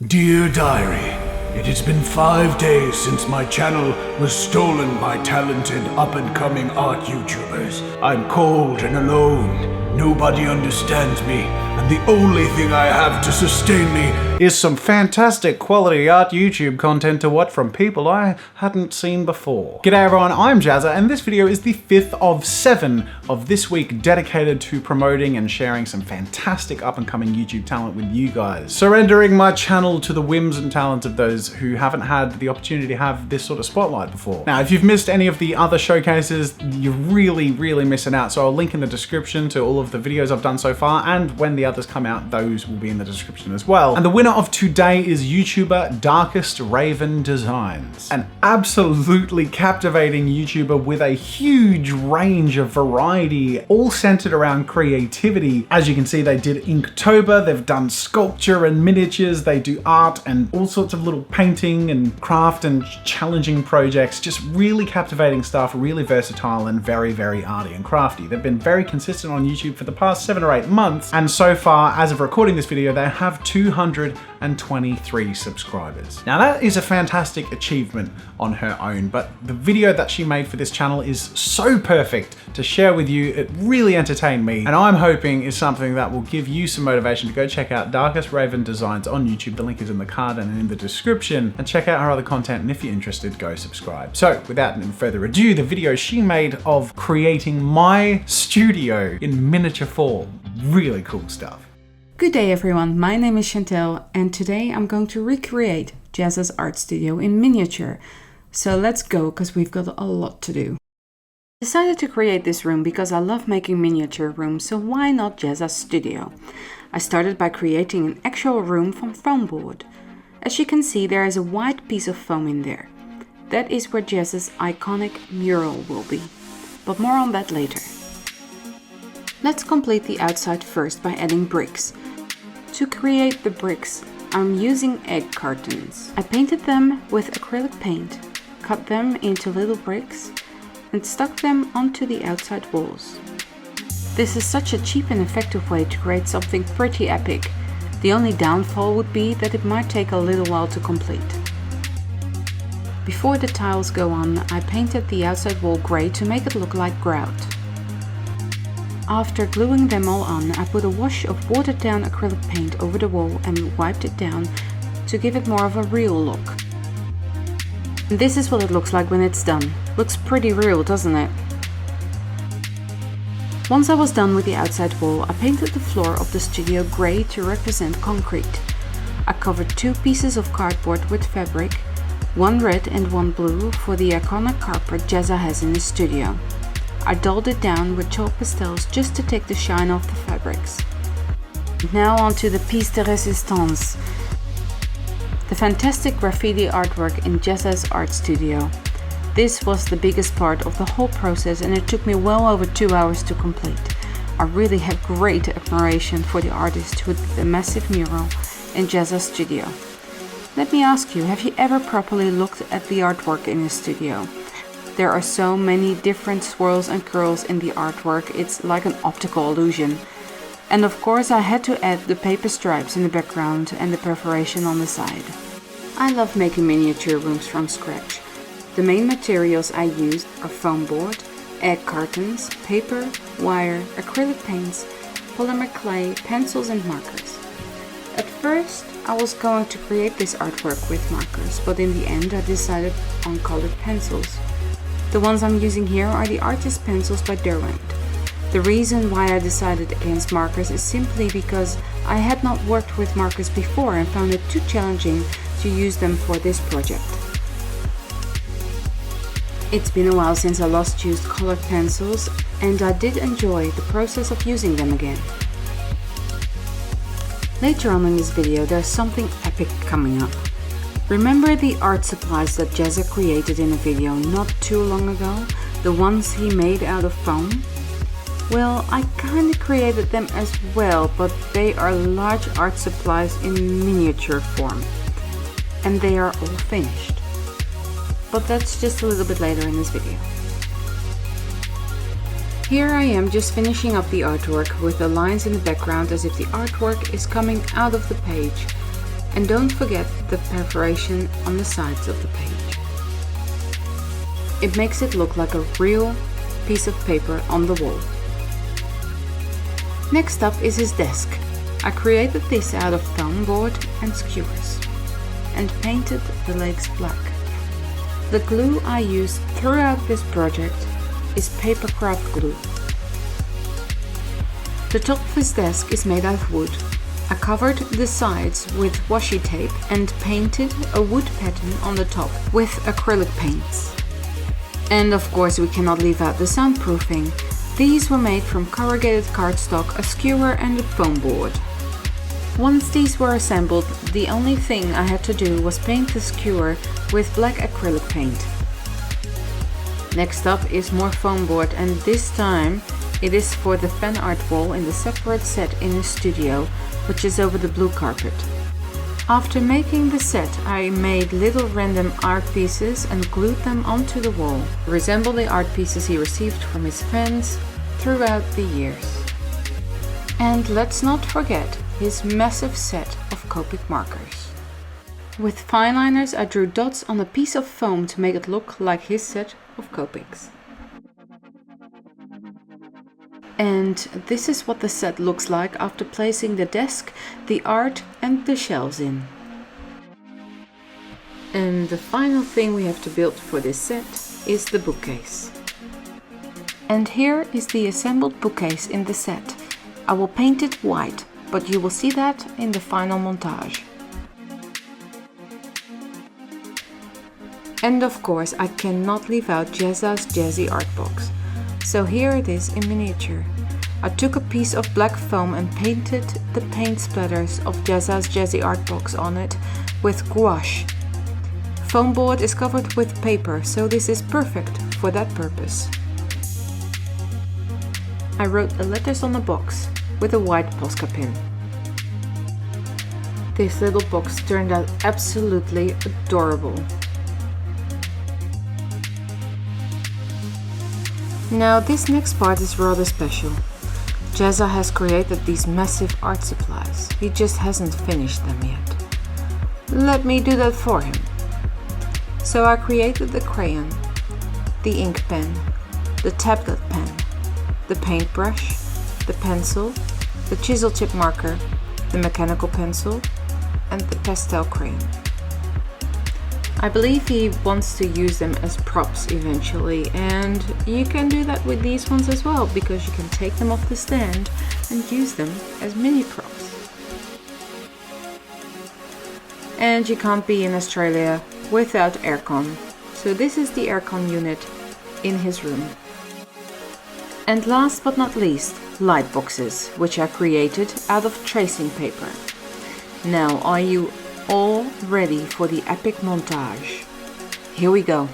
Dear Diary, it has been 5 days since my channel was stolen by talented up-and-coming art YouTubers. I'm cold and alone, nobody understands me, and the only thing I have to sustain me is some fantastic quality art YouTube content to watch from people I hadn't seen before. G'day everyone, I'm Jazza, and this video is the 5th of 7 of this week dedicated to promoting and sharing some fantastic up-and-coming YouTube talent with you guys. Surrendering my channel to the whims and talents of those who haven't had the opportunity to have this sort of spotlight before. Now, if you've missed any of the other showcases, you're really missing out, so I'll link in the description to all of the videos I've done so far, and when the others come out, those will be in the description as well. And the winner of today is YouTuber Darkest Raven Designs, an absolutely captivating YouTuber with a huge range of variety, all centered around creativity. As you can see, they did Inktober, they've done sculpture and miniatures, they do art and all sorts of little painting and craft and challenging projects, just really captivating stuff, really versatile and very arty and crafty. They've been very consistent on YouTube for the past 7 or 8 months, and so far, as of recording this video, they have 223 subscribers. Now that is a fantastic achievement on her own, but the video that she made for this channel is so perfect to share with you. It really entertained me, and I'm hoping is something that will give you some motivation to go check out Darkest Raven Designs on YouTube. The link is in the card and in the description, and check out her other content, and if you're interested, go subscribe. So without any further ado, the video she made of creating my studio in miniature form. Really cool stuff. Good day everyone, my name is Chantel, and today I'm going to recreate Jazza's art studio in miniature. So let's go, because we've got a lot to do. I decided to create this room because I love making miniature rooms, so why not Jazza's studio? I started by creating an actual room from foam board. As you can see, there is a white piece of foam in there. That is where Jazza's iconic mural will be, but more on that later. Let's complete the outside first by adding bricks. To create the bricks, I'm using egg cartons. I painted them with acrylic paint, cut them into little bricks, and stuck them onto the outside walls. This is such a cheap and effective way to create something pretty epic. The only downfall would be that it might take a little while to complete. Before the tiles go on, I painted the outside wall grey to make it look like grout. After gluing them all on, I put a wash of watered down acrylic paint over the wall and wiped it down to give it more of a real look. And this is what it looks like when it's done. Looks pretty real, doesn't it? Once I was done with the outside wall, I painted the floor of the studio grey to represent concrete. I covered 2 pieces of cardboard with fabric, one red and one blue, for the iconic carpet Jazza has in the studio. I dulled it down with chalk pastels just to take the shine off the fabrics. Now onto the piece de résistance, the fantastic graffiti artwork in Jazza's art studio. This was the biggest part of the whole process, and it took me well over 2 hours to complete. I really have great admiration for the artist who did the massive mural in Jazza's studio. Let me ask you, have you ever properly looked at the artwork in his studio? There are so many different swirls and curls in the artwork, it's like an optical illusion. And of course I had to add the paper stripes in the background and the perforation on the side. I love making miniature rooms from scratch. The main materials I used are foam board, egg cartons, paper, wire, acrylic paints, polymer clay, pencils and markers. At first I was going to create this artwork with markers, but in the end I decided on colored pencils. The ones I'm using here are the artist pencils by Derwent. The reason why I decided against markers is simply because I had not worked with markers before and found it too challenging to use them for this project. It's been a while since I last used colored pencils, and I did enjoy the process of using them again. Later on in this video, there's something epic coming up. Remember the art supplies that Jazza created in a video not too long ago? The ones he made out of foam? Well, I kinda created them as well, but they are large art supplies in miniature form. And they are all finished. But that's just a little bit later in this video. Here I am just finishing up the artwork with the lines in the background as if the artwork is coming out of the page. And don't forget the perforation on the sides of the page. It makes it look like a real piece of paper on the wall. Next up is his desk. I created this out of foam board and skewers and painted the legs black. The glue I used throughout this project is paper craft glue. The top of his desk is made out of wood. I covered the sides with washi tape and painted a wood pattern on the top with acrylic paints. And of course we cannot leave out the soundproofing. These were made from corrugated cardstock, a skewer and a foam board. Once these were assembled, the only thing I had to do was paint the skewer with black acrylic paint. Next up is more foam board, and this time it is for the fan art wall in the separate set in the studio, which is over the blue carpet. After making the set, I made little random art pieces and glued them onto the wall, to resemble the art pieces he received from his fans throughout the years. And let's not forget his massive set of Copic markers. With fine liners, I drew dots on a piece of foam to make it look like his set of Copics. And this is what the set looks like after placing the desk, the art and the shelves in. And the final thing we have to build for this set is the bookcase. And here is the assembled bookcase in the set. I will paint it white, but you will see that in the final montage. And of course I cannot leave out Jazza's Jazzy art box. So here it is in miniature. I took a piece of black foam and painted the paint splatters of Jazza's Jazzy art box on it with gouache. Foam board is covered with paper, so this is perfect for that purpose. I wrote the letters on the box with a white Posca pin. This little box turned out absolutely adorable. Now this next part is rather special. Jazza has created these massive art supplies. He just hasn't finished them yet. Let me do that for him. So I created the crayon, the ink pen, the tablet pen, the paintbrush, the pencil, the chisel tip marker, the mechanical pencil, and the pastel crayon. I believe he wants to use them as props eventually, and you can do that with these ones as well, because you can take them off the stand and use them as mini props. And you can't be in Australia without aircon, so this is the aircon unit in his room. And last but not least, light boxes, which I created out of tracing paper. Now, are you all ready for the epic montage? Here we go.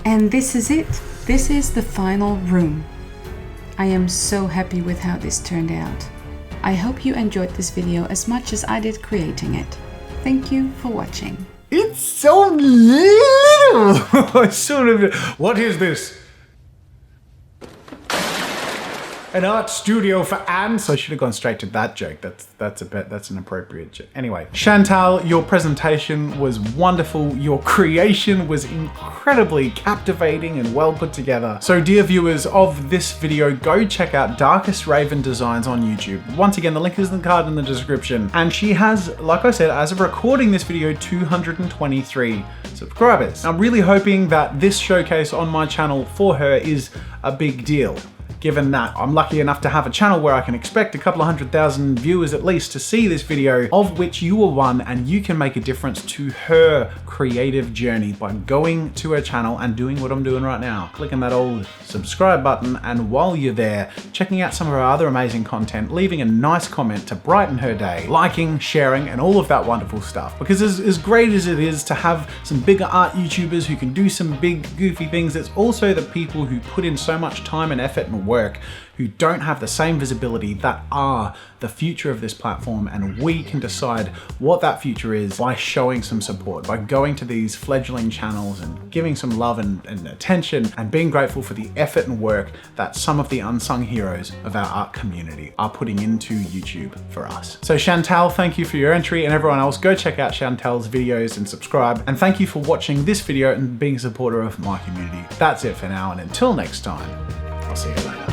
And this is it. This is the final room. I am so happy with how this turned out. I hope you enjoyed this video as much as I did creating it. Thank you for watching. It's so little! Sort of. What is this? An art studio for ants? I should have gone straight to that joke. That's an appropriate joke. Anyway, Chantal, your presentation was wonderful. Your creation was incredibly captivating and well put together. So dear viewers of this video, go check out Darkest Raven Designs on YouTube. Once again, the link is in the card in the description. And she has, like I said, as of recording this video, 223 subscribers. I'm really hoping that this showcase on my channel for her is a big deal. given that I'm lucky enough to have a channel where I can expect a couple of 100,000 viewers at least to see this video, of which you are one, and you can make a difference to her creative journey by going to her channel and doing what I'm doing right now, clicking that old subscribe button, and while you're there, checking out some of her other amazing content, leaving a nice comment to brighten her day, liking, sharing, and all of that wonderful stuff. Because as great as it is to have some bigger art YouTubers who can do some big goofy things, it's also the people who put in so much time and effort and work who don't have the same visibility that are the future of this platform, and we can decide what that future is by showing some support, by going to these fledgling channels and giving some love and attention, and being grateful for the effort and work that some of the unsung heroes of our art community are putting into YouTube for us. So Chantal, thank you for your entry, and everyone else, go check out Chantal's videos and subscribe, and thank you for watching this video and being a supporter of my community. That's it for now, and until next time, I'll see you later.